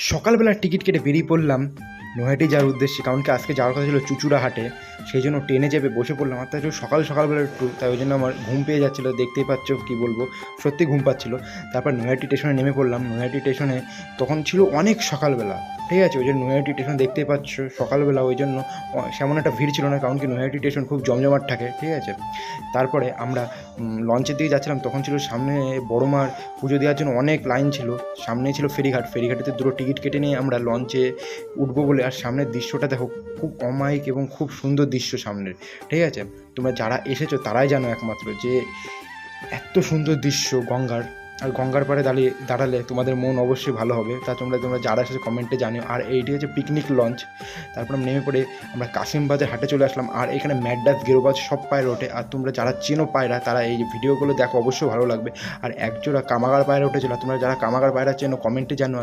সকালবেলা টিকিট কেটে বেরিয়ে পড়লাম নৈহাটি যাওয়ার উদ্দেশ্যে, কারণ কি আজকে যাওয়ার কথা ছিল চুঁচুড়াহাটে। সেই জন্য ট্রেনে চেপে বসে পড়লাম। আর তাই সকালবেলা একটু, তাই ওই জন্য আমার ঘুম পেয়ে যাচ্ছিলো। দেখতেই পাচ্ছ, কী বলবো, সত্যি ঘুম পাচ্ছিলো। তারপর নৈহাটি স্টেশনে নেমে পড়লাম। নৈহাটি স্টেশনে তখন ছিল অনেক সকালবেলা, ঠিক আছে। ওই জন্য নৈহাটি স্টেশন দেখতেই পাচ্ছ সকালবেলা, ওই জন্য সেমন একটা ভিড় ছিল না, কারণ কি নৈহাটি স্টেশন খুব জমজমাট থাকে, ঠিক আছে। তারপরে আমরা লঞ্চের দিকে যাচ্ছিলাম, তখন ছিল সামনে বড় মার পুজো দেওয়ার জন্য অনেক লাইন ছিল। সামনেই ছিল ফেরিঘাটেতে দুটো টিকিট কেটে নিয়ে আমরা লঞ্চে উঠবো বলে। আর সামনের দৃশ্যটা দেখো, খুব অমায়িক এবং খুব সুন্দর দৃশ্য সামনের, ঠিক আছে। তোমরা যারা এসেছো তারাই জানো একমাত্র যে এত সুন্দর দৃশ্য গঙ্গার। আর গঙ্গার পাড়ে দাঁড়ালে তোমাদের মন অবশ্যই ভালো হবে। তা তোমরা যারা এসেছো কমেন্টে জানিও। আর এইটি হচ্ছে পিকনিক লঞ্চ। তারপর নেমে পড়ে আমরা কাশিমবাজার হাটে চলে আসলাম। আর এখানে ম্যাকডাস গেরোবাজ সব পায়রা ওঠে। আর তোমরা যারা চেনো পায়রা, তারা এই ভিডিওগুলো দেখো, অবশ্যই ভালো লাগবে। আর একজোড়া কামাগার পায়রা উঠেছিল। তোমরা যারা কামাগার পায়রা চেনো কমেন্টে জানো।